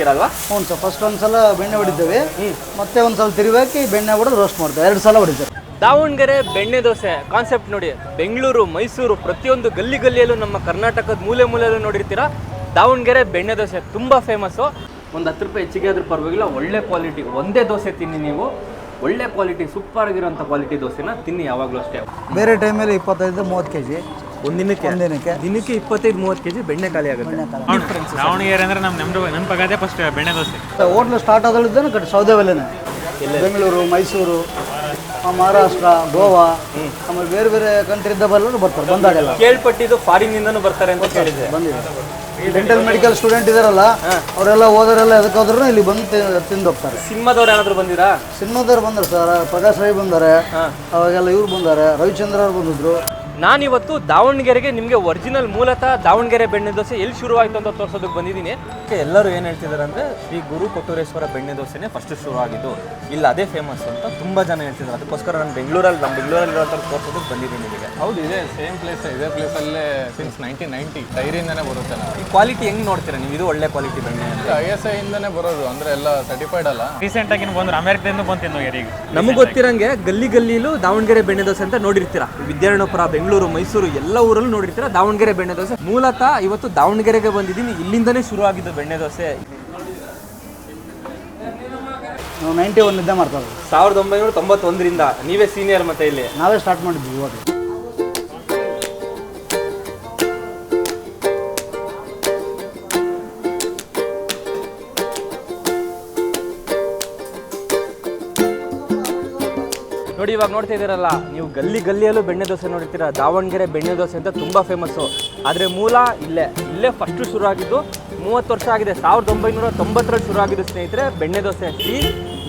ಇರಲ್ವಾ? ಹ್ಞೂ sir, first ಒಂದ್ಸಲ ಬೆಣ್ಣೆ ಹೊಡಿದ್ದೇವೆ, ಮತ್ತೆ ಒಂದ್ಸಲ ತಿರುವಾಕಿ ಬೆಣ್ಣೆ ಹೊಡೆದು ರೋಸ್ಟ್ ಮಾಡ್ತೇವೆ. 2 ಸಲ ಹೊಡಿತೇವೆ. ದಾವಣಗೆರೆ ಬೆಣ್ಣೆ ದೋಸೆ ಕಾನ್ಸೆಪ್ಟ್ ನೋಡಿ, ಬೆಂಗಳೂರು, ಮೈಸೂರು ಪ್ರತಿಯೊಂದು ಗಲ್ಲಿ ಗಲ್ಲಿಯಲ್ಲೂ ನಮ್ಮ ಕರ್ನಾಟಕದ ಮೂಲೆ ಮೂಲೆಯಲ್ಲೂ ನೋಡಿರ್ತೀರಾ. ದಾವಣಗೆರೆ ಬೆಣ್ಣೆ ದೋಸೆ ತುಂಬ ಫೇಮಸ್ಸು. ಒಂದು 10 ರೂಪಾಯಿ ಹೆಚ್ಚಿಗೆ ಆದ್ರೂ ಪರವಾಗಿಲ್ಲ, ಒಳ್ಳೆ ಕ್ವಾಲಿಟಿ ಒಂದೇ ದೋಸೆ ತಿನ್ನಿ ನೀವು. ಒಳ್ಳೆ ಕ್ವಾಲಿಟಿ, ಸೂಪರ್ ಆಗಿರೋಂಥ ಕ್ವಾಲಿಟಿ ದೋಸೆನ ತಿನ್ನಿ ಯಾವಾಗಲೂ ಅಷ್ಟೇ. ಬೇರೆ ಟೈಮಲ್ಲಿ 25-30 kg ದಿನಕ್ಕೆ 25-30 kg ಬೆಣ್ಣೆ ಖಾಲಿ ಆಗುತ್ತೆ. ದಾವಣಗೆರೆ ಅಂದ್ರೆ ನೆನಪಾಗದೆ ಫಸ್ಟ್ ಬೆಣ್ಣೆ ದೋಸೆ. ಹೋಟ್ಲು ಸ್ಟಾರ್ಟ್ ಆದಲ್ಲಿದ್ದಾನೆ ಕಡೆ ಸೌದೆವಲ್ಲೇನೆ. ಬೆಂಗಳೂರು, ಮೈಸೂರು, ಮಹಾರಾಷ್ಟ್ರ, ಗೋವಾ, ಆಮೇಲೆ ಬೇರೆ ಬೇರೆ ಕಂಟ್ರಿಯಿಂದ ಬರ್ತಾರೆ. ಬಂದಾಗೆಲ್ಲ ಕೇಳ್ಪಟ್ಟಿದ್ದು ಫಾರಿನ್ನಿಂದನೂ ಬರ್ತಾರೆ ಅಂತ ಕೇಳಿದೆ. ಬಂದಿದೆ. ಡೆಂಟಲ್ ಮೆಡಿಕಲ್ ಸ್ಟೂಡೆಂಟ್ ಇದಾರಲ್ಲ, ಅವರೆಲ್ಲ ಓದೋರೆಲ್ಲ ಎದಕ್ಕೆ ಹೋದ್ರೂ ಇಲ್ಲಿ ಬಂದು ತಿಂದು ಹೋಗ್ತಾರೆ. ಸಿನಿಮಾದವ್ರು ಏನಾದ್ರು ಬಂದಿರಾ? ಸಿನಿಮಾದವ್ರು ಬಂದರು ಸರ್. ಪ್ರಕಾಶ್ ರೈ ಬಂದಾರೆ, ಅವಾಗೆಲ್ಲ ಇವ್ರು ಬಂದಾರೆ, ರವಿಚಂದ್ರ ಅವ್ರು ಬಂದಿದ್ರು. ನಾನಿವತ್ತು ದಾವಣಗೆರೆಗೆ ನಿಮಗೆ ಒರಿಜಿನಲ್ ಮೂಲತಃ ದಾವಣಗೆರೆ ಬೆಣ್ಣೆ ದೋಸೆ ಎಲ್ಲಿ ಶುರುವಾಯಿತು ಅಂತ ತೋರಿಸೋದಕ್ಕೆ ಬಂದಿದ್ದೀನಿ. ಎಲ್ಲರೂ ಏನು ಹೇಳ್ತಿದ್ದಾರೆ ಅಂದರೆ ಶ್ರೀ ಗುರು ಕೊಟ್ಟೂರೇಶ್ವರ ಬೆಣ್ಣೆ ದೋಸೆನೇ ಫಸ್ಟ್ ಶುರುವಾಗಿದ್ದು, ಇಲ್ಲ ಅದೇ ಫೇಮಸ್ ಅಂತ ತುಂಬ ಜನ ಹೇಳ್ತಿದ್ದಾರೆ. ಅದಕ್ಕೋಸ್ಕರ ನಾನು ಬೆಂಗಳೂರಲ್ಲಿರೋಂಥ ತೋರಿಸೋದಕ್ಕೆ ಬಂದಿದ್ದೀನಿ ನಿಮಗೆ. ಹೌದು, ಇದೇ ಸೇಮ್ ಪ್ಲೇಸ್, ಇದೇ ಪ್ಲೇಸಲ್ಲೇ ಸಿನ್ಸ್ 1990 ಡೈರಿಯಿಂದನೇ ಬರುತ್ತೆ. ಈ ಕ್ವಾಲಿಟಿ ಹೆಂಗೆ ನೋಡ್ತೀರಾ ನೀವು? ಇದು ಒಳ್ಳೆ ಕ್ವಾಲಿಟಿ ಬೆಣ್ಣೆ ಅಂತ ISI ಇಂದನೇ ಬರೋದು, ಅಂದರೆ ಎಲ್ಲ ಸರ್ಟಿಫೈಡ್ ಅಲ್ಲ. ರೀಸೆಂಟಾಗಿ ಬಂದ್ರು ಅಮೆರಿಕದಿಂದ ಬಂದು ಈಗ ನಮಗೆ ಗೊತ್ತಿರಂಗೆ ಗಲ್ಲಿ ಗಲ್ಲಿಲೂ ದಾವಣಗೆರೆ ಬೆಣ್ಣೆ ದೋಸೆ ಅಂತ ನೋಡಿರ್ತೀರಾ. ವಿದ್ಯಾರಣ್ಯಪುರ, ಬೆಂಗಳೂರು, ಮೈಸೂರು ಎಲ್ಲ ಊರಲ್ಲೂ ನೋಡಿರ್ತೀರಾ ದಾವಣಗೆರೆ ಬೆಣ್ಣೆ ದೋಸೆ. ಮೂಲತಃ ಇವತ್ತು ದಾವಣಗೆರೆಗೆ ಬಂದಿದ್ದೀನಿ, ಇಲ್ಲಿಂದನೇ ಶುರುವಾಗಿದ್ದು ಬೆಣ್ಣೆ ದೋಸೆ. ನಾವು 91 ಮಾಡ್ತಾರೆ. 1991ರಿಂದ ನೀವೇ ಸೀನಿಯರ್. ಮತ್ತೆ ಇಲ್ಲಿ ನಾವೇ ಸ್ಟಾರ್ಟ್ ಮಾಡಿದ್ವಿ ಇವಾಗ. ನೋಡಿ, ಇವಾಗ ನೋಡ್ತಾ ಇದ್ದೀರಲ್ಲ ನೀವು, ಗಲ್ಲಿ ಗಲ್ಲಿಯಲ್ಲೂ ಬೆಣ್ಣೆ ದೋಸೆ ನೋಡಿರ್ತೀರಾ. ದಾವಣಗೆರೆ ಬೆಣ್ಣೆ ದೋಸೆ ಅಂತ ತುಂಬ ಫೇಮಸ್ಸು. ಆದರೆ ಮೂಲ ಇಲ್ಲೇ ಫಸ್ಟು ಶುರುವಾಗಿದ್ದು. 30 ವರ್ಷ ಆಗಿದೆ. 1990ರಲ್ಲಿ ಶುರುವಾಗಿದ್ದು ಸ್ನೇಹಿತರೆ ಬೆಣ್ಣೆ ದೋಸೆ. ಶ್ರೀ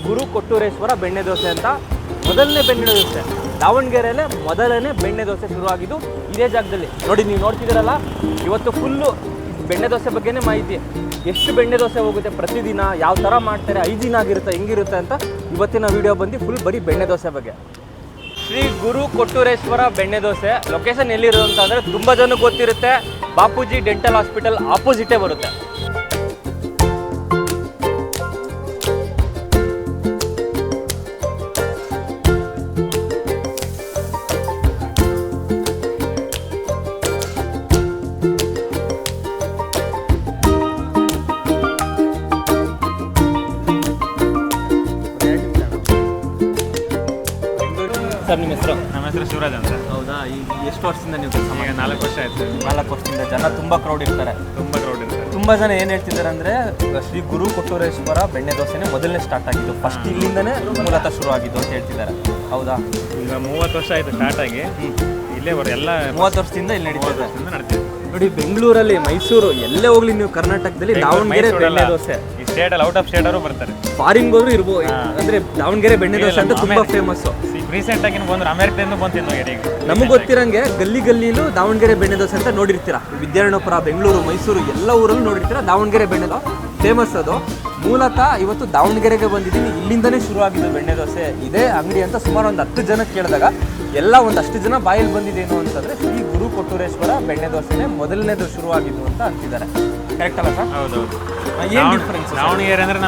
ಗುರು ಕೊಟ್ಟೂರೇಶ್ವರ ಬೆಣ್ಣೆ ದೋಸೆ ಅಂತ ಮೊದಲನೇ ಬೆಣ್ಣೆ ದೋಸೆ. ದಾವಣಗೆರೆಯಲ್ಲೇ ಮೊದಲನೇ ಬೆಣ್ಣೆ ದೋಸೆ ಶುರುವಾಗಿದ್ದು ಇದೇ ಜಾಗದಲ್ಲಿ. ನೋಡಿ, ನೀವು ನೋಡ್ತಿದ್ದೀರಲ್ಲ, ಇವತ್ತು ಫುಲ್ಲು ಬೆಣ್ಣೆ ದೋಸೆ ಬಗ್ಗೆನೇ ಮಾಹಿತಿ. ಎಷ್ಟು ಬೆಣ್ಣೆ ದೋಸೆ ಹೋಗುತ್ತೆ ಪ್ರತಿದಿನ, ಯಾವ ಥರ ಮಾಡ್ತಾರೆ, ಹೈಜೀನ್ ಆಗಿರುತ್ತೆ, ಹೆಂಗಿರುತ್ತೆ ಅಂತ ಇವತ್ತಿನ ವಿಡಿಯೋ ಬಂದು ಫುಲ್ ಬರೀ ಬೆಣ್ಣೆ ದೋಸೆ ಬಗ್ಗೆ. ಶ್ರೀ ಗುರು ಕೊಟ್ಟೂರೇಶ್ವರ ಬೆಣ್ಣೆ ದೋಸೆ ಲೊಕೇಶನ್ ಎಲ್ಲಿರೋದು ಅಂತ ಅಂದರೆ ತುಂಬ ಜನಕ್ಕೆ ಗೊತ್ತಿರುತ್ತೆ. ಬಾಪೂಜಿ ಡೆಂಟಲ್ ಹಾಸ್ಪಿಟಲ್ ಆಪೋಸಿಟೇ ಬರುತ್ತೆ. ಸರ್, ನಿಮ್ಮ ಹೆಸರು? ನಮ್ಮ ಹೆಸರು ಶಿವರಾಜ್ ಅಂತ. ಹೌದಾ? ಈಗ ಎಷ್ಟು ವರ್ಷದಿಂದ ನೀವು ಕೆಲಸ ಮಾಡಿ? 4 ವರ್ಷ ಆಯ್ತು. 4 ವರ್ಷದಿಂದ. ಜನ ತುಂಬ ಕ್ರೌಡ್ ಇರ್ತಾರೆ. ತುಂಬ ಜನ ಏನು ಹೇಳ್ತಿದ್ದಾರೆ ಅಂದರೆ ಶ್ರೀ ಗುರು ಕೊಟ್ಟೂರೇಶ್ವರ ಬೆಣ್ಣೆ ದೋಸೆನೇ ಮೊದಲನೇ ಸ್ಟಾರ್ಟ್ ಆಗಿದ್ದು, ಫಸ್ಟ್ ಇಲ್ಲಿಂದನೇ ಮೂಲತಃ ಶುರು ಆಗಿದ್ದು ಅಂತ ಹೇಳ್ತಿದ್ದಾರೆ. ಹೌದಾ? ಈಗ 30 ವರ್ಷ ಆಯಿತು ಸ್ಟಾರ್ಟ್ ಆಗಿ. ಇಲ್ಲೇ ಎಲ್ಲ 30 ವರ್ಷದಿಂದ ಇಲ್ಲಿ ನಡೀತದೆ. ನಡ್ತೀವಿ. ನೋಡಿ, ಬೆಂಗಳೂರಲ್ಲಿ, ಮೈಸೂರು ಎಲ್ಲೇ ಹೋಗ್ಲಿ ನೀವು ಕರ್ನಾಟಕದಲ್ಲಿ ದಾವಣಗೆರೆ ಬೆಣ್ಣೆ ದೋಸೆ. ಈ ಸ್ಟೇಟಲ್ಲಿ ಔಟ್ ಆಫ್ ಸ್ಟೇಟ್ ಅವರು ಬರ್ತಾರೆ. ಫಾರಿನ್ಗೆ ಹೋದ್ರು ಇರ್ಬೋದು. ಅಂದರೆ ದಾವಣಗೆರೆ ಬೆಣ್ಣೆ ದೋಸೆ ಅಂತ ತುಂಬ ಫೇಮಸ್ಸು. ರೀಸೆಂಟಾಗಿ ಬಂದ್ರು ಅಮೆರಿಕದಿಂದ ಬಂದು ಈಗ ನಮಗೆ ಗೊತ್ತಿರಂಗೆ ಗಲ್ಲಿ ಗಲ್ಲಿಲೂ ದಾವಣಗೆರೆ ಬೆಣ್ಣೆ ದೋಸೆ ಅಂತ ನೋಡಿರ್ತೀರಾ. ವಿದ್ಯಾರಣ್ಯಪುರ, ಬೆಂಗಳೂರು, ಮೈಸೂರು ಎಲ್ಲ ಊರಲ್ಲೂ ನೋಡಿರ್ತೀರಾ ದಾವಣಗೆರೆ ಬೆಣ್ಣೆ ದೋಸೆ ಫೇಮಸ್. ಅದು ಮೂಲತಃ ಇವತ್ತು ದಾವಣಗೆರೆಗೆ ಬಂದಿದ್ದೀನಿ, ಇಲ್ಲಿಂದನೇ ಶುರುವಾಗಿದ್ದು ಬೆಣ್ಣೆ ದೋಸೆ. ಇದೇ ಅಂಗಡಿ ಅಂತ ಸುಮಾರು ಒಂದು 10 ಜನ ಕೇಳಿದಾಗ ಎಲ್ಲ ಒಂದಷ್ಟು ಜನ ಬಾಯಲ್ಲಿ ಬಂದಿದ್ದೇನು ಅಂತಂದರೆ ಶ್ರೀ ಗುರು ಕೊಟ್ಟೂರೇಶ್ವರ ಬೆಣ್ಣೆ ದೋಸೆನೇ ಮೊದಲನೇದು ಶುರುವಾಗಿದ್ದು ಅಂತ ಅಂತಿದ್ದಾರೆ. ಕರೆಕ್ಟ್ ಅಲ್ಲ ಸರ್? ಹೌದೌದು. ಏನು ಡಿಫ್ರೆನ್ಸ್? ದಾವಣಗೆರೆ ಅಂದರೆ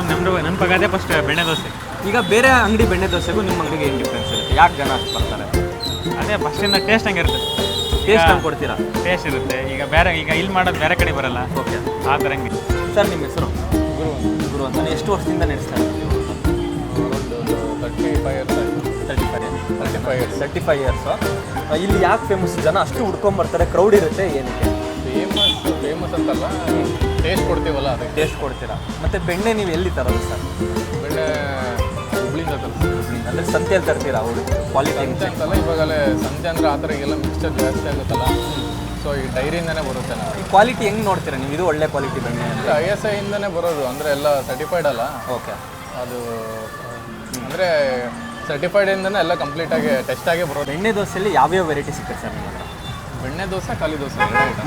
ನೆನಪಾಗದೆ ಫಸ್ಟ್ ಬೆಣ್ಣೆ ದೋಸೆ. ಈಗ ಬೇರೆ ಅಂಗಡಿ ಬೆಣ್ಣೆ ದೋಸೆಗೂ ನಿಮ್ಮ ಅಂಗಡಿಗೆ ಏನು ಡಿಫ್ರೆನ್ಸ್ ಇರುತ್ತೆ? ಯಾಕೆ ಜನ ಅಷ್ಟು ಬರ್ತಾರೆ? ಅದೇ ಫಸ್ಟಿಂದ ಟೇಸ್ಟ್ ಹಂಗಿರುತ್ತೆ. ಟೇಸ್ಟ್ ಹಂಗೆ ಕೊಡ್ತೀರಾ? ಟೇಸ್ಟ್ ಇರುತ್ತೆ. ಈಗ ಇಲ್ಲಿ ಮಾಡೋದು ಬೇರೆ ಕಡೆ ಬರಲ್ಲ. ಓಕೆ, ಆ ಥರ ಹಂಗೆ. ಸರ್, ನಿಮ್ಮ ಹೆಸರು? ಗುರು ಅಂತ. ಎಷ್ಟು ವರ್ಷದಿಂದ ನಡೆಸ್ತಾರೆ? 35 ಇಯರ್ಸು. ಇಲ್ಲಿ ಯಾಕೆ ಫೇಮಸ್? ಜನ ಅಷ್ಟು ಹುಡ್ಕೊಂಬರ್ತಾರೆ, ಕ್ರೌಡ್ ಇರುತ್ತೆ, ಏನಕ್ಕೆ? ಫೇಮಸ್ ಅಂತಲ್ಲ, ಟೇಸ್ಟ್ ಕೊಡ್ತೀವಲ್ಲ ಅದಕ್ಕೆ. ಟೇಸ್ಟ್ ಕೊಡ್ತೀರಾ? ಮತ್ತು ಬೆಣ್ಣೆ ನೀವು ಎಲ್ಲಿ ತರೋದು ಸರ್? ಬೆಣ್ಣೆ ಹುಬ್ಳಿಂದ ತರಿಸ್ತೀವಿ. ಅಂದರೆ ಸಂತೆಯಲ್ಲಿ ತರ್ತೀರಾ? ಅವರು ಕ್ವಾಲಿಟಿ ಅಂತಲ್ಲ, ಇವಾಗಲೇ ಸಂತೆ ಅಂದರೆ ಆ ಥರ ಎಲ್ಲ ಮಿಕ್ಸ್ಚರ್ ಜಾಸ್ತಿ ಆಗುತ್ತಲ್ಲ, ಸೊ ಈ ಡೈರಿಯಿಂದನೇ ಬರುತ್ತೆ. ಈ ಕ್ವಾಲಿಟಿ ಹೆಂಗೆ ನೋಡ್ತೀರಾ ನೀವು? ಇದು ಒಳ್ಳೆ ಕ್ವಾಲಿಟಿ ಬೆಣ್ಣೆ ಅಂತ ISI ಇಂದನೇ ಬರೋದು, ಅಂದರೆ ಎಲ್ಲ ಸರ್ಟಿಫೈಡ್ ಅಲ್ಲ. ಓಕೆ. ಅದು ಅಂದರೆ ಸರ್ಟಿಫೈಡಿಂದನೇ ಎಲ್ಲ ಕಂಪ್ಲೀಟಾಗಿ ಟೆಸ್ಟ್ ಆಗೇ ಬರೋದು. ಬೆಣ್ಣೆ ದೋಸೆಯಲ್ಲಿ ಯಾವ್ಯಾವ ವೆರೈಟಿ ಸಿಗುತ್ತೆ ಸರ್ ನಿಮ್ಮ ಹತ್ರ? ಬೆಣ್ಣೆ ದೋಸೆ, ಖಾಲಿ ದೋಸೆ,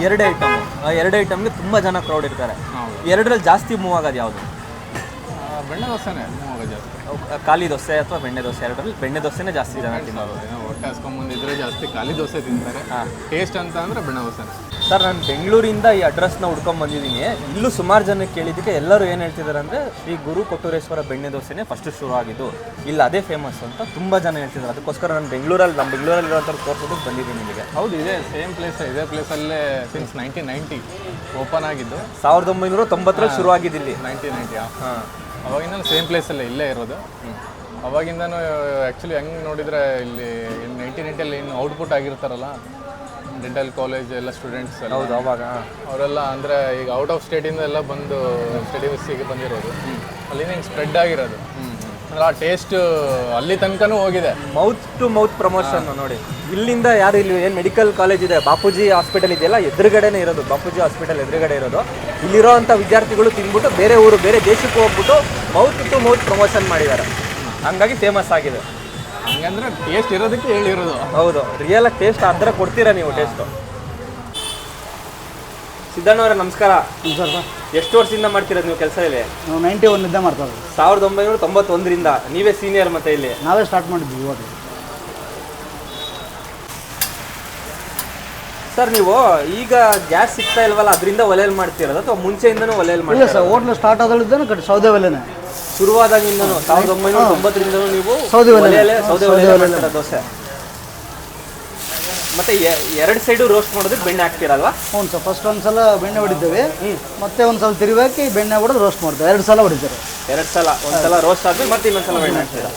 2 ಐಟಮ್. 2 ಐಟಮ್ಗೆ ತುಂಬ ಜನ ಕ್ರೌಡ್ ಇರ್ತಾರೆ. 2ರಲ್ಲಿ ಜಾಸ್ತಿ ಮೂವ್ ಆಗೋದು ಯಾವುದು? ಬೆಣ್ಣೆ ದೋಸೆನೇ ಮೂವಾಗ ಜಾಸ್ತಿ. ಖಾಲಿ ದೋಸೆ ಅಥವಾ ಬೆಣ್ಣೆ ದೋಸೆ ಎರಡರಲ್ಲಿ ಬೆಣ್ಣೆ ದೋಸೆನೇ ಜಾಸ್ತಿ ಜನ ತಿನ್ನೋದು. ಏನೋ ಹೊಟ್ಟೆ ಹಸ್ಕೊಂಬಂದಿದ್ರೆ ಜಾಸ್ತಿ ಖಾಲಿ ದೋಸೆ ತಿಂತಾರೆ. ಟೇಸ್ಟ್ ಅಂತ ಅಂದರೆ ಬೆಣ್ಣೆ ದೋಸೆನೇ. ಸರ್, ನಾನು ಬೆಂಗಳೂರಿಂದ ಈ ಅಡ್ರೆಸ್ನ ಹುಡ್ಕೊಂಡ್ ಬಂದಿದ್ದೀನಿ. ಇಲ್ಲೂ ಸುಮಾರು ಜನಕ್ಕೆ ಕೇಳಿದ್ದಕ್ಕೆ ಎಲ್ಲರೂ ಏನು ಹೇಳ್ತಿದ್ದಾರೆ ಅಂದರೆ ಶ್ರೀ ಗುರು ಕೊಟ್ಟೂರೇಶ್ವರ ಬೆಣ್ಣೆ ದೋಸೆನೇ ಫಸ್ಟ್ ಶುರು ಆಗಿದ್ದು, ಇಲ್ಲ ಅದೇ ಫೇಮಸ್ ಅಂತ ತುಂಬ ಜನ ಹೇಳ್ತಿದ್ದಾರೆ. ಅದಕ್ಕೋಸ್ಕರ ನಾನು ನಮ್ಮ ಬೆಂಗಳೂರಲ್ಲಿರೋಂಥ ತೋರಿಸೋದಕ್ಕೆ ಬಂದಿದ್ದೀನಿ ನಿಮಗೆ. ಹೌದು, ಇದೇ ಸೇಮ್ ಪ್ಲೇಸ್, ಇದೇ ಪ್ಲೇಸಲ್ಲೇ ಸಿನ್ಸ್ 1990 ಓಪನ್ ಆಗಿದ್ದು. 1990ರಲ್ಲಿ ಶುರು ಆಗಿದ್ದಿಲ್ಲಿ. 1990 ಹಾಂ, ಅವಾಗಿಂದ ಸೇಮ್ ಪ್ಲೇಸಲ್ಲೇ ಇಲ್ಲೇ ಇರೋದು. ಅವಾಗಿಂದನೂ ಆ್ಯಕ್ಚುಲಿ ಹೆಂಗೆ ನೋಡಿದರೆ ಇಲ್ಲಿ 1990 ಏನು ಔಟ್ಪುಟ್ ಆಗಿರ್ತಾರಲ್ಲ ಡೆಂಟಲ್ ಕಾಲೇಜ್ ಎಲ್ಲ ಸ್ಟೂಡೆಂಟ್ಸ್ ಎಲ್ಲ. ಹೌದು, ಅವಾಗ ಅವರೆಲ್ಲ ಅಂದರೆ ಈಗ ಔಟ್ ಆಫ್ ಸ್ಟೇಟಿಂದ ಎಲ್ಲ ಬಂದು ಸ್ಟಡೀಸಿಗೆ ಬಂದಿರೋದು. ಅಲ್ಲಿಂದ ಹಿಂಗೆ ಸ್ಪ್ರೆಡ್ ಆಗಿರೋದು. ಅಂದರೆ ಆ ಟೇಸ್ಟ್ ಅಲ್ಲಿ ತನಕನೂ ಹೋಗಿದೆ. ಮೌತ್ ಟು ಮೌತ್ ಪ್ರಮೋಷನ್ ನೋಡಿ. ಇಲ್ಲಿಂದ ಯಾರು ಇಲ್ಲಿ ಏನು ಮೆಡಿಕಲ್ ಕಾಲೇಜ್ ಇದೆ, ಬಾಪೂಜಿ ಹಾಸ್ಪಿಟಲ್ ಇದೆಯಲ್ಲ, ಎದುರುಗಡೆನೇ ಇರೋದು. ಬಾಪೂಜಿ ಹಾಸ್ಪಿಟಲ್ ಎದುರುಗಡೆ ಇರೋದು. ಇಲ್ಲಿರೋ ಅಂಥ ವಿದ್ಯಾರ್ಥಿಗಳು ತಿಂದ್ಬಿಟ್ಟು ಬೇರೆ ಊರು, ಬೇರೆ ದೇಶಕ್ಕೆ ಹೋಗ್ಬಿಟ್ಟು ಮೌತ್ ಟು ಮೌತ್ ಪ್ರಮೋಷನ್ ಮಾಡಿದ್ದಾರೆ. ಹಂಗಾಗಿ ಫೇಮಸ್ ಆಗಿದೆ. ಹಂಗಂದ್ರೆ ಟೇಸ್ಟ್ ಇರೋದಕ್ಕೆ ಹೇಳಿರೋದು. ಹೌದು, ರಿಯಲ್ ಆಗಿ ಟೇಸ್ಟ್ ಆ ಥರ ಕೊಡ್ತೀರಾ ನೀವು ಟೇಸ್ಟು. ಸಿದ್ದಣ್ಣವರೇ ನಮಸ್ಕಾರ. ಸರ್, ಎಷ್ಟು ವರ್ಷದಿಂದ ಮಾಡ್ತಿರೋದು ನೀವು ಕೆಲಸ ಇಲ್ಲಿ? ನಾವು 91 ಮಾಡ್ತಾ ಇದ್ದೀವಿ. 1991ರಿಂದ ನೀವೇ ಸೀನಿಯರ್ ಮತ್ತೆ ಇಲ್ಲಿ? ನಾವೇ ಸ್ಟಾರ್ಟ್ ಮಾಡಿದ್ವಿ ಇವಾಗ. ಸರ್, ನೀವು ಈಗ ಗ್ಯಾಸ್ ಸಿಗ್ತಾ ಇಲ್ವಲ್ಲ, ಅದರಿಂದ ಒಲೆಯಲ್ಲಿ ಮಾಡ್ತಿರೋದು ಅಥವಾ ಮುಂಚೆಯಿಂದನೂ ಒಲೆಯಲ್ಲಿ ಇಲ್ಲ ಮಾಡ್ತೀರಾ? ಸರ್, ಹೋಟ್ಲು ಸ್ಟಾರ್ಟ್ ಆದಲ್ಲಿದ್ದಾನೆ ಕಡೆ ಸೌದೆ ಒಲೆನೇ ಶುರುವಾದಾಗಿಂದನೂ 1990ರಿಂದನೂ ನೀವು ಸೌದೆ ಒಲೆ ಸೌದೆ ಒಲೆಯಲ್ಲೇ ಮಾಡ್ತೀರಾ ದೋಸೆ? ಮತ್ತೆ ಎರಡು ಸೈಡು ರೋಸ್ಟ್ ಮಾಡೋದಕ್ಕೆ ಬೆಣ್ಣೆ ಹಾಕ್ತೀರಲ್ವಾ? ಹ್ಞೂ ಸರ್, ಫಸ್ಟ್ ಒಂದ್ಸಲ ಬೆಣ್ಣೆ ಹೊಡಿತೇವೆ, ಮತ್ತೆ ಒಂದ್ಸಲ ತಿರುವಾಕಿ ಬೆಣ್ಣೆ ಹೊಡೆದು ರೋಸ್ಟ್ ಮಾಡ್ತೇವೆ. 2 ಸಲ ಹೊಡಿತಾರೆ. 2 ಸಲ, ಒಂದ್ಸಲ ರೋಸ್ಟ್ ಆದ್ಮೇಲೆ ಮತ್ತೆ ಇನ್ನೊಂದ್ಸಲ ಬೆಣ್ಣೆ ಹಾಕ್ತೀರಾ?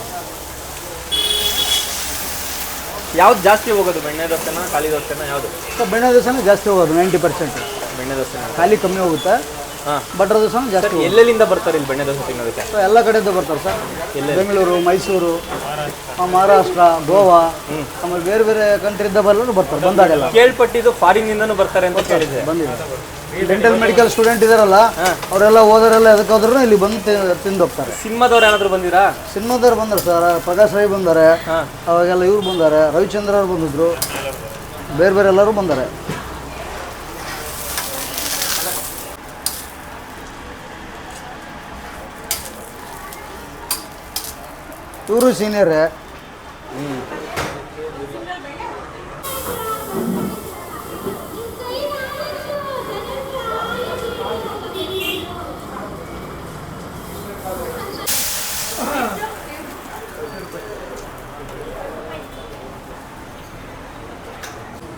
ಯಾವ್ದು ಜಾಸ್ತಿ ಹೋಗೋದು, ಬೆಣ್ಣೆ ದೋಸೆನ ಖಾಲಿ ದೋಸೆನ ಯಾವುದು? ಸರ್, ಬೆಣ್ಣೆ ದೋಸೆನೇ ಜಾಸ್ತಿ ಹೋಗೋದು 90%. ಬೆಣ್ಣೆ ದೋಸೆನ ಖಾಲಿ ಕಮ್ಮಿ ಹೋಗುತ್ತೆ. ಹಾಂ, ಬಟರ್ ದೋಸೆನೂ ಜಾಸ್ತಿ ಹೋಗುತ್ತೆ. ಎಲ್ಲೆಲ್ಲಿಂದ ಬರ್ತಾರೆ ಇಲ್ಲಿ ಬೆಣ್ಣೆ ದೋಸೆ ತಿನ್ನೋದಕ್ಕೆ? ಸೊ ಎಲ್ಲ ಕಡೆಯಿಂದ ಬರ್ತಾರೆ ಸರ್. ಬೆಂಗಳೂರು, ಮೈಸೂರು, ಮಹಾರಾಷ್ಟ್ರ, ಗೋವಾ, ಆಮೇಲೆ ಬೇರೆ ಬೇರೆ ಕಂಟ್ರಿಯಿಂದ ಬರಲು ಬರ್ತಾರೆ. ಬಂದಾಗೆಲ್ಲ ಕೇಳ್ಪಟ್ಟಿದ್ದು ಫಾರಿನ್ನಿಂದನೂ ಬರ್ತಾರೆ ಅಂತ ಕೇಳಿದೆ. ಬಂದಿದೆ. ಡೆಂಟಲ್ ಮೆಡಿಕಲ್ ಸ್ಟೂಡೆಂಟ್ ಇದಾರಲ್ಲ, ಅವರೆಲ್ಲ ಹೋದರೆಲ್ಲ ಎದಕ್ಕೆ ಹೋದ್ರು ಇಲ್ಲಿ ಬಂದು ತಿಂದು ಹೋಗ್ತಾರೆ. ಸಿನಿಮಾದವ್ರು ಏನಾದ್ರು ಬಂದಿರಾ? ಸಿನಿಮಾದವ್ರು ಬಂದರು ಸರ್. ಪ್ರಕಾಶ್ ರೈ ಬಂದಾರೆ, ಅವಾಗೆಲ್ಲ ಇವ್ರು ಬಂದಾರೆ, ರವಿಚಂದ್ರ ಅವ್ರು ಬಂದಿದ್ರು, ಬೇರೆ ಬೇರೆ ಎಲ್ಲರೂ ಬಂದಾರೆ. ಇವರು ಸೀನಿಯರೇ.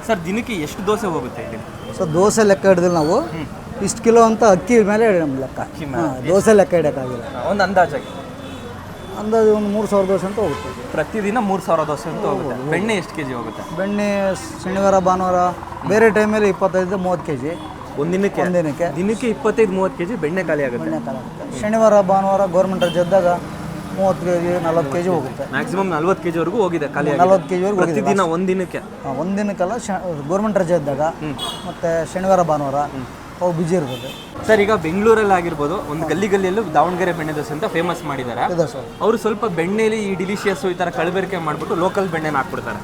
ಸರ್, ದಿನಕ್ಕೆ ಎಷ್ಟು ದೋಸೆ ಹೋಗುತ್ತೆ ಇಲ್ಲಿ? ಸೊ ದೋಸೆ ಲೆಕ್ಕ ಹಿಡಿದಿಲ್ಲ ನಾವು. ಇಷ್ಟು ಕಿಲೋ ಅಂತ ಅಕ್ಕಿ ಮೇಲೆ ಲೆಕ್ಕ. ದೋಸೆ ಲೆಕ್ಕ ಹಿಡೋಕ್ಕಾಗಿಲ್ಲ. ಒಂದು ಅಂದಾಜಾಗಿ ಅಂದಾಜು ಒಂದು 3000 ದೋಸೆ ಅಂತ ಹೋಗುತ್ತೆ. ಪ್ರತಿದಿನ 3000 ದೋಸೆ ಅಂತ ಹೋಗುತ್ತೆ. ಬೆಣ್ಣೆ ಎಷ್ಟು ಕೆಜಿ ಹೋಗುತ್ತೆ? ಬೆಣ್ಣೆ ಶನಿವಾರ ಭಾನುವಾರ ಬೇರೆ ಟೈಮಲ್ಲಿ 25-30 kg ಒಂದಿನಕ್ಕೆ. ದಿನಕ್ಕೆ 25-30 ಕೆಜಿ ಬೆಣ್ಣೆ ಖಾಲಿ ಆಗುತ್ತೆ. ಬೆಣ್ಣೆ ಖಾಲಿ ಆಗುತ್ತೆ. ಶನಿವಾರ ಭಾನುವಾರ ಗೌರ್ಮೆಂಟ್ ರಜೆ ಇದ್ದಾಗ 30 kg 40 kg ಹೋಗುತ್ತೆ. ಮ್ಯಾಕ್ಸಿಮಮ್ 40 kg ವರೆಗೂ ಹೋಗಿದೆ ಖಾಲಿ. 40 kg ವರೆಗೂ ಪ್ರತಿದಿನ ಒಂದಿನಕ್ಕೆ. ಒಂದಿನಕ್ಕೆಲ್ಲ ಗೌರ್ಮೆಂಟ್ ರಜೆ ಇದ್ದಾಗ ಮತ್ತು ಶನಿವಾರ ಭಾನುವಾರ ಅವು ಬಿಜಿ ಇರ್ತದೆ. ಸರ್, ಈಗ ಬೆಂಗಳೂರಲ್ಲಿ ಆಗಿರ್ಬೋದು, ಒಂದು ಗಲ್ಲಿಯಲ್ಲೂ ದಾವಣಗೆರೆ ಬೆಣ್ಣೆ ದೋಸೆ ಅಂತ ಫೇಮಸ್ ಮಾಡಿದ್ದಾರೆ. ಇದೆ ಸರ್. ಅವರು ಸ್ವಲ್ಪ ಬೆಣ್ಣೆಲಿ ಈ ಡಿಲಿಷಿಯಸ್ ಈ ಥರ ಕಲಬೆರಕೆ ಮಾಡಿಬಿಟ್ಟು ಲೋಕಲ್ ಬೆಣ್ಣೆನ ಹಾಕ್ಬಿಡ್ತಾರೆ.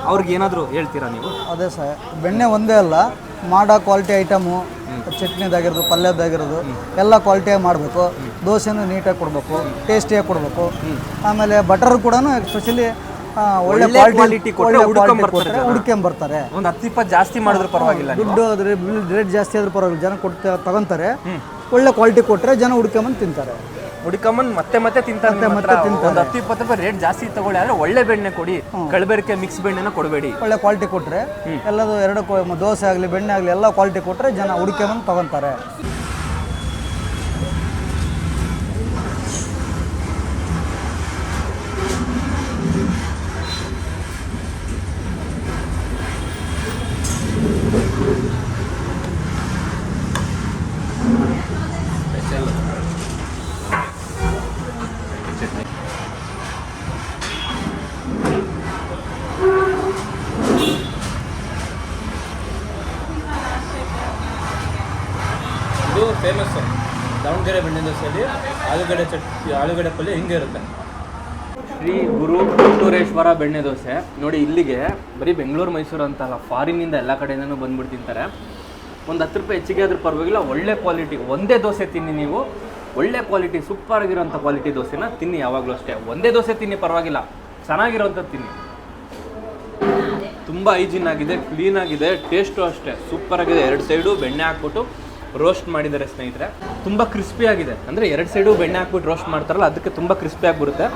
ಅವ್ರಿಗೆ ಏನಾದರೂ ಹೇಳ್ತೀರಾ ನೀವು? ಅದೇ ಸರ್, ಬೆಣ್ಣೆ ಒಂದೇ ಅಲ್ಲ, ಮಾಡೋ ಕ್ವಾಲಿಟಿ ಐಟಮು, ಚಟ್ನಿದಾಗಿರೋದು, ಪಲ್ಯದಾಗಿರೋದು ಎಲ್ಲ ಕ್ವಾಲಿಟಿಯಾಗಿ ಮಾಡಬೇಕು. ದೋಸೆನೂ ನೀಟಾಗಿ ಕೊಡಬೇಕು, ಟೇಸ್ಟಿಯಾಗಿ ಕೊಡಬೇಕು. ಆಮೇಲೆ ಬಟರ್ ಕೂಡ ಎಸ್ಪೆಷಲಿ ಒಳ್ಳೆ ಕ್ವಾಲಿಟಿ ಕೊಟ್ಟರೆ ಹುಡ್ಕೊಂಬರ್ತಾರೆ. ಒಂದು 10-20 ಜಾಸ್ತಿ ಮಾಡಿದ್ರು ಪರವಾಗಿಲ್ಲ. ದುಡ್ಡು ಆದರೆ ರೇಟ್ ಜಾಸ್ತಿ ಆದ್ರೂ ಪರವಾಗಿಲ್ಲ, ಜನ ತಗೊಂತಾರೆ. ಒಳ್ಳೆ ಕ್ವಾಲಿಟಿ ಕೊಟ್ಟರೆ ಜನ ಹುಡ್ಕೊಂಬಂದು ತಿಂತಾರೆ. ಹುಡ್ಕೊಂಬಂದು ಮತ್ತೆ ತಿಂತಾರೆ. ಒಂದು 10-20 ರೂಪಾಯಿ ರೇಟ್ ಜಾಸ್ತಿ ತಗೊಳ್ಳಿ, ಆದರೆ ಒಳ್ಳೆ ಬೆಣ್ಣೆ ಕೊಡಿ. ಕಲಬೆರಕೆ ಮಿಕ್ಸ್ ಬೆಣ್ಣೆನ ಕೊಡಬೇಡಿ. ಒಳ್ಳೆ ಕ್ವಾಲಿಟಿ ಕೊಟ್ಟರೆ ಎಲ್ಲದು ಎರಡು ದೋಸೆ ಆಗಲಿ ಬೆಣ್ಣೆ ಆಗಲಿ ಎಲ್ಲ ಕ್ವಾಲಿಟಿ ಕೊಟ್ಟರೆ ಜನ ಹುಡ್ಕೊಂಬಂದು ತಗೊತಾರೆ. ಇದು ಫೇಮಸ್ಸು ದಾವಣಗೆರೆ ಬೆಣ್ಣೆ ದೋಸೆಯಲ್ಲಿ ಆಲೂಗಡ್ಡೆ ಪಲ್ಯ ಹಿಂಗೆ ಇರುತ್ತೆ. ಶ್ರೀ ಗುರು ಕೊಟ್ಟೂರೇಶ್ವರ ಬೆಣ್ಣೆ ದೋಸೆ ನೋಡಿ. ಇಲ್ಲಿಗೆ ಬರೀ ಬೆಂಗಳೂರು ಮೈಸೂರು ಅಂತಲ್ಲ, ಫಾರಿನ್ನಿಂದ ಎಲ್ಲ ಕಡೆಯಿಂದನೂ ಬಂದ್ಬಿಟ್ಟು ತಿಂತಾರೆ. ಒಂದು 10 ರೂಪಾಯಿ ಹೆಚ್ಚಿಗೆ ಆದರೂ ಪರವಾಗಿಲ್ಲ, ಒಳ್ಳೆ ಕ್ವಾಲಿಟಿ. ಒಂದೇ ದೋಸೆ ತಿನ್ನಿ ನೀವು, ಒಳ್ಳೆ ಕ್ವಾಲಿಟಿ, ಸೂಪರ್ ಆಗಿರೋಂಥ ಕ್ವಾಲಿಟಿ ದೋಸೆನ ತಿನ್ನಿ. ಯಾವಾಗಲೂ ಅಷ್ಟೇ, ಒಂದೇ ದೋಸೆ ತಿನ್ನಿ ಪರವಾಗಿಲ್ಲ, ಚೆನ್ನಾಗಿರೋಂಥದ್ದು ತಿನ್ನಿ. ತುಂಬ ಹೈಜಿನ್ ಆಗಿದೆ, ಕ್ಲೀನ್ ಆಗಿದೆ, ಟೇಸ್ಟು ಅಷ್ಟೇ ಸೂಪರ್ ಆಗಿದೆ. 2 ಸೈಡು ಬೆಣ್ಣೆ ಹಾಕ್ಬಿಟ್ಟು ರೋಸ್ಟ್ ಮಾಡಿದ್ದಾರೆ ಸ್ನೇಹಿತರೆ. ತುಂಬ ಕ್ರಿಸ್ಪಿ ಆಗಿದೆ, ಅಂದರೆ 2 ಸೈಡು ಬೆಣ್ಣೆ ಹಾಕ್ಬಿಟ್ಟು ರೋಸ್ಟ್ ಮಾಡ್ತಾರಲ್ಲ ಅದಕ್ಕೆ ತುಂಬ ಕ್ರಿಸ್ಪಿ ಆಗಿಬಿಡುತ್ತೆ.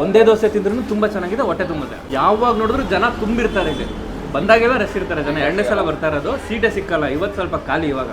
ಒಂದೇ ದೋಸೆ ತಿಂದ್ರೂ ತುಂಬ ಚೆನ್ನಾಗಿದೆ, ಹೊಟ್ಟೆ ತುಂಬುತ್ತೆ. ಯಾವಾಗ ನೋಡಿದ್ರು ಜನ ತುಂಬಿರ್ತಾರೆ ಇಲ್ಲಿ, ಬಂದಾಗೆಲ್ಲ ರಶ್ ಇರ್ತಾರೆ ಜನ. 2ನೇ ಸಲ ಬರ್ತಾ ಇರೋದು, ಸೀಟೇ ಸಿಕ್ಕಲ್ಲ. ಇವತ್ತು ಸ್ವಲ್ಪ ಖಾಲಿ ಇವಾಗ.